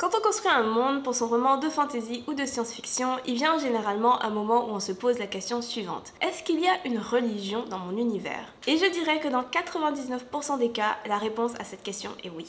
Quand on construit un monde pour son roman de fantasy ou de science-fiction, il vient généralement un moment où on se pose la question suivante. Est-ce qu'il y a une religion dans mon univers? Et je dirais que dans 99% des cas, la réponse à cette question est oui.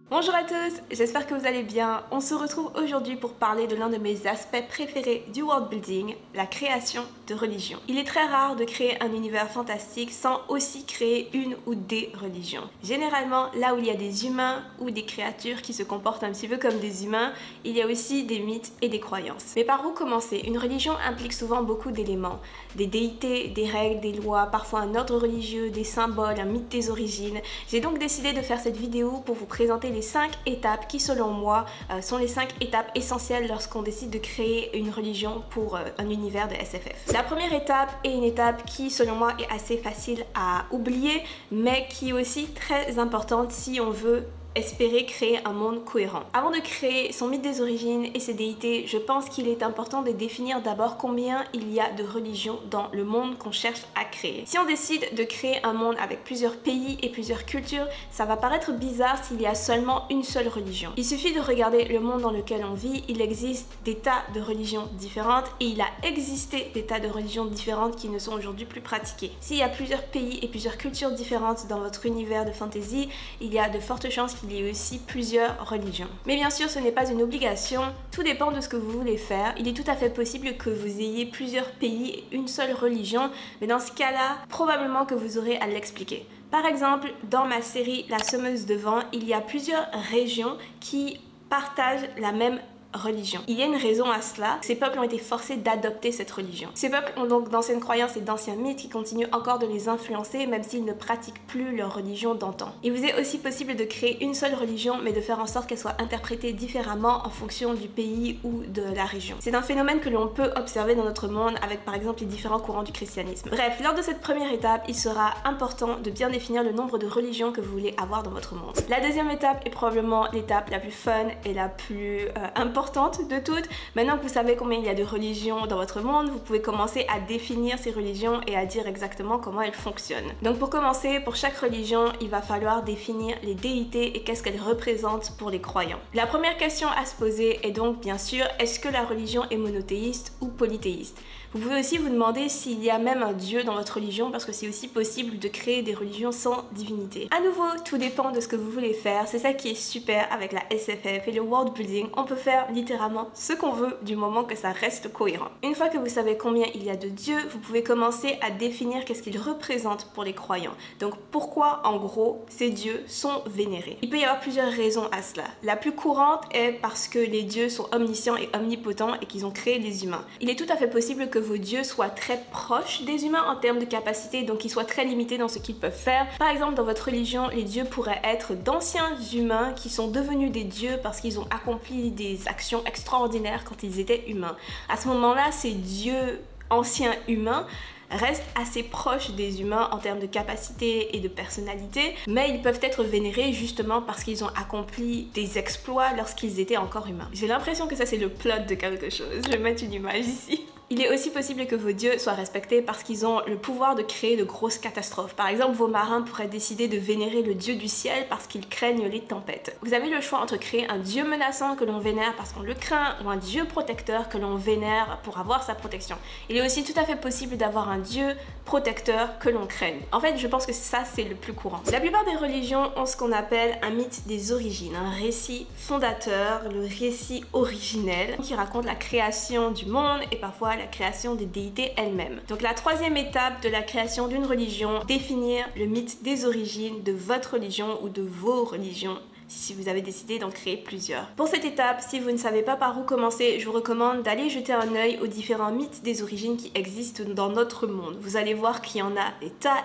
Bonjour à tous, j'espère que vous allez bien. On se retrouve aujourd'hui pour parler de l'un de mes aspects préférés du world building, la création de religions. Il est très rare de créer un univers fantastique sans aussi créer une ou des religions. Généralement, là où il y a des humains ou des créatures qui se comportent un petit peu comme des humains, il y a aussi des mythes et des croyances. Mais par où commencer? Une religion implique souvent beaucoup d'éléments. Des déités, des règles, des lois, parfois un ordre religieux, des symboles, un mythe des origines. J'ai donc décidé de faire cette vidéo pour vous présenter les 5 étapes qui, selon moi, sont les 5 étapes essentielles lorsqu'on décide de créer une religion pour un univers de SFF. La première étape est une étape qui, selon moi, est assez facile à oublier, mais qui est aussi très importante si on veut espérer créer un monde cohérent. Avant de créer son mythe des origines et ses déités, je pense qu'il est important de définir d'abord combien il y a de religions dans le monde qu'on cherche à créer. Si on décide de créer un monde avec plusieurs pays et plusieurs cultures, ça va paraître bizarre s'il y a seulement une seule religion. Il suffit de regarder le monde dans lequel on vit, il existe des tas de religions différentes et il a existé des tas de religions différentes qui ne sont aujourd'hui plus pratiquées. S'il y a plusieurs pays et plusieurs cultures différentes dans votre univers de fantasy, il y a de fortes chances qu'il y ait aussi plusieurs religions. Mais bien sûr, ce n'est pas une obligation, tout dépend de ce que vous voulez faire. Il est tout à fait possible que vous ayez plusieurs pays et une seule religion, mais dans ce cas-là, probablement que vous aurez à l'expliquer. Par exemple, dans ma série La Semeuse de Vent, il y a plusieurs régions qui partagent la même religion. Il y a une raison à cela, ces peuples ont été forcés d'adopter cette religion. Ces peuples ont donc d'anciennes croyances et d'anciens mythes qui continuent encore de les influencer même s'ils ne pratiquent plus leur religion d'antan. Il vous est aussi possible de créer une seule religion mais de faire en sorte qu'elle soit interprétée différemment en fonction du pays ou de la région. C'est un phénomène que l'on peut observer dans notre monde avec par exemple les différents courants du christianisme. Bref, lors de cette première étape, il sera important de bien définir le nombre de religions que vous voulez avoir dans votre monde. La deuxième étape est probablement l'étape la plus fun et la plus importante de toutes. Maintenant que vous savez combien il y a de religions dans votre monde, vous pouvez commencer à définir ces religions et à dire exactement comment elles fonctionnent. Donc pour commencer, pour chaque religion, il va falloir définir les déités et qu'est-ce qu'elles représentent pour les croyants. La première question à se poser est donc bien sûr, est-ce que la religion est monothéiste ou polythéiste? Vous pouvez aussi vous demander s'il y a même un dieu dans votre religion parce que c'est aussi possible de créer des religions sans divinité. À nouveau, tout dépend de ce que vous voulez faire. C'est ça qui est super avec la SFF et le world building. On peut faire littéralement ce qu'on veut du moment que ça reste cohérent. Une fois que vous savez combien il y a de dieux, vous pouvez commencer à définir qu'est-ce qu'ils représentent pour les croyants. Donc pourquoi en gros ces dieux sont vénérés? Il peut y avoir plusieurs raisons à cela. La plus courante est parce que les dieux sont omniscients et omnipotents et qu'ils ont créé les humains. Il est tout à fait possible que vos dieux soient très proches des humains en termes de capacité, donc qu'ils soient très limités dans ce qu'ils peuvent faire. Par exemple, dans votre religion, les dieux pourraient être d'anciens humains qui sont devenus des dieux parce qu'ils ont accompli des actions extraordinaires quand ils étaient humains. À ce moment-là, ces dieux anciens humains restent assez proches des humains en termes de capacité et de personnalité, mais ils peuvent être vénérés justement parce qu'ils ont accompli des exploits lorsqu'ils étaient encore humains. J'ai l'impression que ça c'est le plot de quelque chose. Je vais mettre une image ici. Il est aussi possible que vos dieux soient respectés parce qu'ils ont le pouvoir de créer de grosses catastrophes. Par exemple, vos marins pourraient décider de vénérer le dieu du ciel parce qu'ils craignent les tempêtes. Vous avez le choix entre créer un dieu menaçant que l'on vénère parce qu'on le craint ou un dieu protecteur que l'on vénère pour avoir sa protection. Il est aussi tout à fait possible d'avoir un dieu protecteur que l'on craigne. En fait, je pense que ça c'est le plus courant. La plupart des religions ont ce qu'on appelle un mythe des origines, un récit fondateur, le récit originel qui raconte la création du monde et parfois la création des déités elles-mêmes. Donc la troisième étape de la création d'une religion, définir le mythe des origines de votre religion ou de vos religions si vous avez décidé d'en créer plusieurs. Pour cette étape, si vous ne savez pas par où commencer, je vous recommande d'aller jeter un œil aux différents mythes des origines qui existent dans notre monde. Vous allez voir qu'il y en a des tas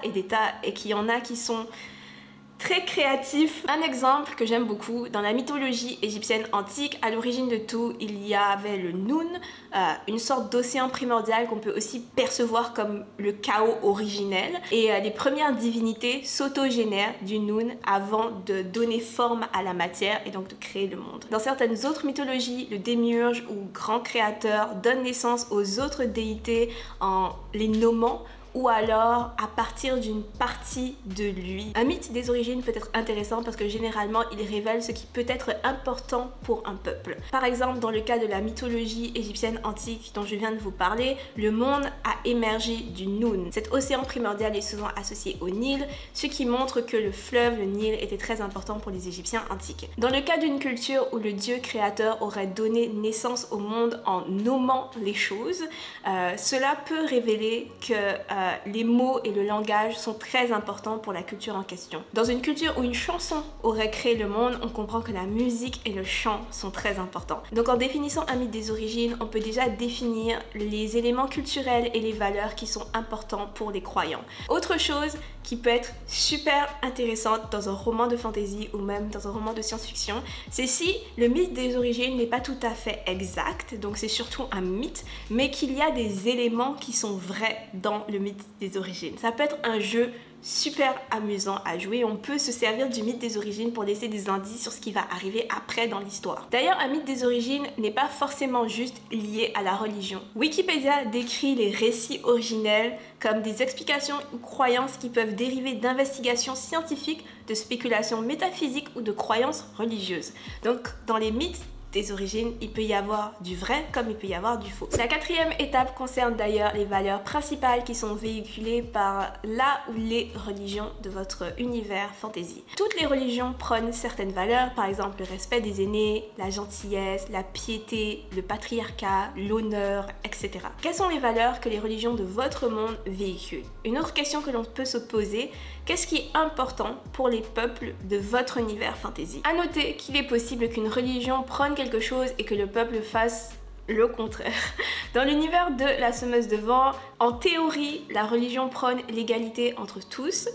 et qu'il y en a qui sont très créatif. Un exemple que j'aime beaucoup, dans la mythologie égyptienne antique, à l'origine de tout, il y avait le Nun, une sorte d'océan primordial qu'on peut aussi percevoir comme le chaos originel. Et les premières divinités s'autogénèrent du Nun avant de donner forme à la matière et donc de créer le monde. Dans certaines autres mythologies, le démiurge ou grand créateur donne naissance aux autres déités en les nommant ou alors à partir d'une partie de lui. Un mythe des origines peut être intéressant parce que généralement il révèle ce qui peut être important pour un peuple. Par exemple, dans le cas de la mythologie égyptienne antique dont je viens de vous parler, le monde a émergé du Noun. Cet océan primordial est souvent associé au Nil, ce qui montre que le fleuve, le Nil, était très important pour les Égyptiens antiques. Dans le cas d'une culture où le dieu créateur aurait donné naissance au monde en nommant les choses, cela peut révéler que les mots et le langage sont très importants pour la culture en question. Dans une culture où une chanson aurait créé le monde, on comprend que la musique et le chant sont très importants. Donc en définissant un mythe des origines, on peut déjà définir les éléments culturels et les valeurs qui sont importants pour les croyants. Autre chose qui peut être super intéressante dans un roman de fantasy ou même dans un roman de science-fiction, c'est si le mythe des origines n'est pas tout à fait exact, donc c'est surtout un mythe, mais qu'il y a des éléments qui sont vrais dans le mythe des origines. Ça peut être un jeu super amusant à jouer. On peut se servir du mythe des origines pour laisser des indices sur ce qui va arriver après dans l'histoire. D'ailleurs, un mythe des origines n'est pas forcément juste lié à la religion. Wikipédia décrit les récits originels comme des explications ou croyances qui peuvent dériver d'investigations scientifiques, de spéculations métaphysiques ou de croyances religieuses. Donc, dans les mythes des origines, il peut y avoir du vrai comme il peut y avoir du faux. La quatrième étape concerne d'ailleurs les valeurs principales qui sont véhiculées par la ou les religions de votre univers fantasy. Toutes les religions prônent certaines valeurs, par exemple le respect des aînés, la gentillesse, la piété, le patriarcat, l'honneur, etc. Quelles sont les valeurs que les religions de votre monde véhiculent? Une autre question que l'on peut se poser, qu'est-ce qui est important pour les peuples de votre univers fantasy? À noter qu'il est possible qu'une religion prône quelque chose et que le peuple fasse le contraire. Dans l'univers de la semeuse de vent, en théorie, la religion prône l'égalité entre tous,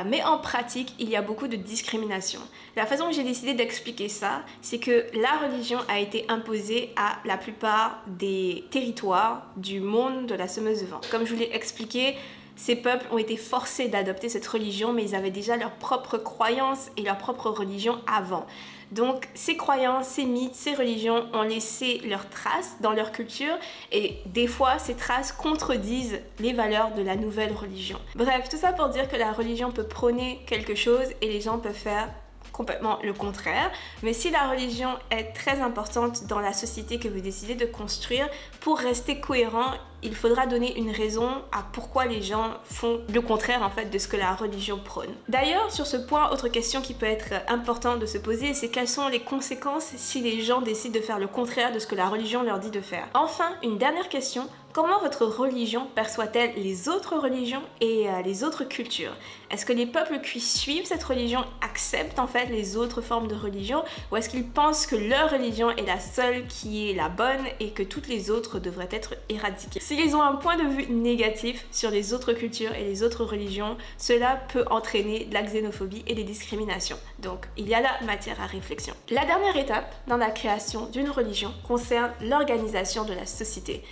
mais en pratique, il y a beaucoup de discrimination. La façon que j'ai décidé d'expliquer ça, c'est que la religion a été imposée à la plupart des territoires du monde de la semeuse de vent. Comme je vous l'ai expliqué, ces peuples ont été forcés d'adopter cette religion, mais ils avaient déjà leurs propres croyances et leur propre religion avant. Donc ces croyances, ces mythes, ces religions ont laissé leurs traces dans leur culture et des fois ces traces contredisent les valeurs de la nouvelle religion. Bref, tout ça pour dire que la religion peut prôner quelque chose et les gens peuvent faire complètement le contraire. Mais si la religion est très importante dans la société que vous décidez de construire, pour rester cohérent, il faudra donner une raison à pourquoi les gens font le contraire en fait de ce que la religion prône. D'ailleurs, sur ce point, autre question qui peut être importante de se poser, c'est quelles sont les conséquences si les gens décident de faire le contraire de ce que la religion leur dit de faire. Enfin, une dernière question, comment votre religion perçoit-elle les autres religions et les autres cultures? Est-ce que les peuples qui suivent cette religion acceptent en fait les autres formes de religion ou est-ce qu'ils pensent que leur religion est la seule qui est la bonne et que toutes les autres devraient être éradiquées? S'ils ont un point de vue négatif sur les autres cultures et les autres religions, cela peut entraîner de la xénophobie et des discriminations. Donc, il y a là matière à réflexion. La dernière étape dans la création d'une religion concerne l'organisation de la société.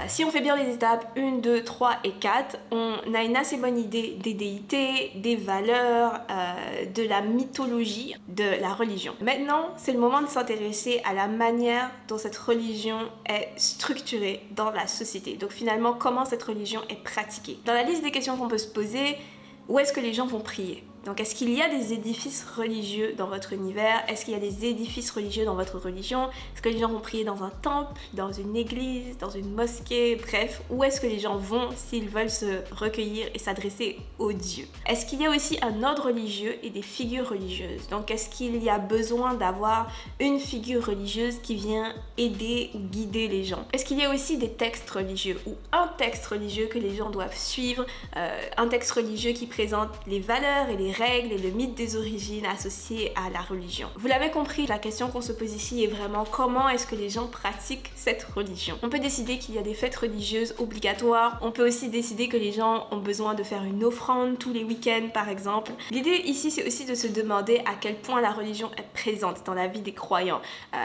Si on fait bien les étapes 1, 2, 3 et 4, on a une assez bonne idée des déités, des valeurs, de la mythologie, de la religion. Maintenant, c'est le moment de s'intéresser à la manière dont cette religion est structurée dans la société. Donc finalement, comment cette religion est pratiquée. Dans la liste des questions qu'on peut se poser, où est-ce que les gens vont prier? Donc est-ce qu'il y a des édifices religieux dans votre univers? Est-ce qu'il y a des édifices religieux dans votre religion? Est-ce que les gens vont prier dans un temple, dans une église, dans une mosquée? Bref, où est-ce que les gens vont s'ils veulent se recueillir et s'adresser aux dieux? Est-ce qu'il y a aussi un ordre religieux et des figures religieuses? Donc est-ce qu'il y a besoin d'avoir une figure religieuse qui vient aider ou guider les gens? Est-ce qu'il y a aussi des textes religieux ou un texte religieux que les gens doivent suivre? Un texte religieux qui présente les valeurs et les règles et le mythe des origines associés à la religion. Vous l'avez compris, la question qu'on se pose ici est vraiment comment est-ce que les gens pratiquent cette religion. On peut décider qu'il y a des fêtes religieuses obligatoires, on peut aussi décider que les gens ont besoin de faire une offrande tous les week-ends par exemple. L'idée ici c'est aussi de se demander à quel point la religion est présente dans la vie des croyants.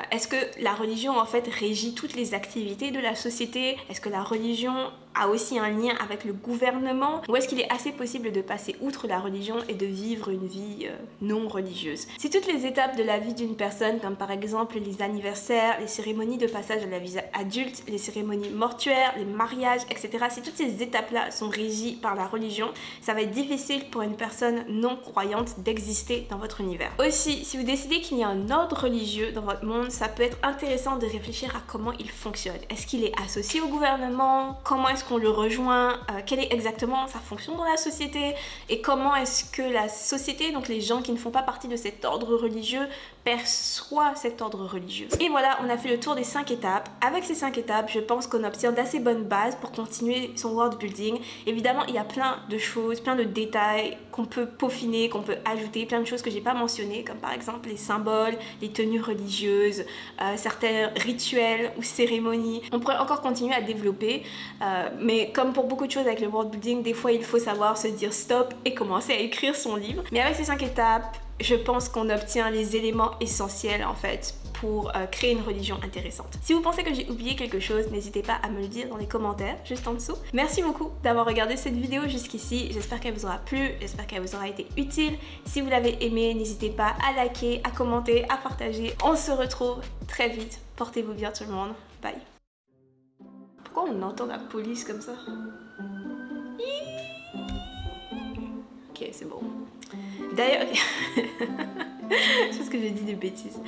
Est-ce que la religion en fait régit toutes les activités de la société? Est-ce que la religion a aussi un lien avec le gouvernement, ou est-ce qu'il est assez possible de passer outre la religion et de vivre une vie non religieuse? Si toutes les étapes de la vie d'une personne, comme par exemple les anniversaires, les cérémonies de passage à la vie adulte, les cérémonies mortuaires, les mariages, etc., si toutes ces étapes-là sont régies par la religion, ça va être difficile pour une personne non croyante d'exister dans votre univers. Aussi, si vous décidez qu'il y a un ordre religieux dans votre monde, ça peut être intéressant de réfléchir à comment il fonctionne. Est-ce qu'il est associé au gouvernement? Comment est-ce qu'on le rejoint? Quelle est exactement sa fonction dans la société? Et comment est-ce que la société, donc les gens qui ne font pas partie de cet ordre religieux, perçoit cet ordre religieux? Et voilà, on a fait le tour des 5 étapes. Avec ces 5 étapes, je pense qu'on obtient d'assez bonnes bases pour continuer son world building. Évidemment, il y a plein de choses, plein de détails qu'on peut peaufiner, qu'on peut ajouter, plein de choses que j'ai pas mentionnées, comme par exemple les symboles, les tenues religieuses, certains rituels ou cérémonies. On pourrait encore continuer à développer, mais comme pour beaucoup de choses avec le world building, des fois il faut savoir se dire stop et commencer à écrire son livre. Mais avec ces 5 étapes, je pense qu'on obtient les éléments essentiels en fait pour créer une religion intéressante. Si vous pensez que j'ai oublié quelque chose, n'hésitez pas à me le dire dans les commentaires juste en dessous. Merci beaucoup d'avoir regardé cette vidéo jusqu'ici. J'espère qu'elle vous aura plu, j'espère qu'elle vous aura été utile. Si vous l'avez aimé, n'hésitez pas à liker, à commenter, à partager. On se retrouve très vite. Portez-vous bien tout le monde. Bye. Pourquoi on entend la police comme ça? Ok, c'est bon. D'ailleurs, c'est parce que j'ai dit des bêtises.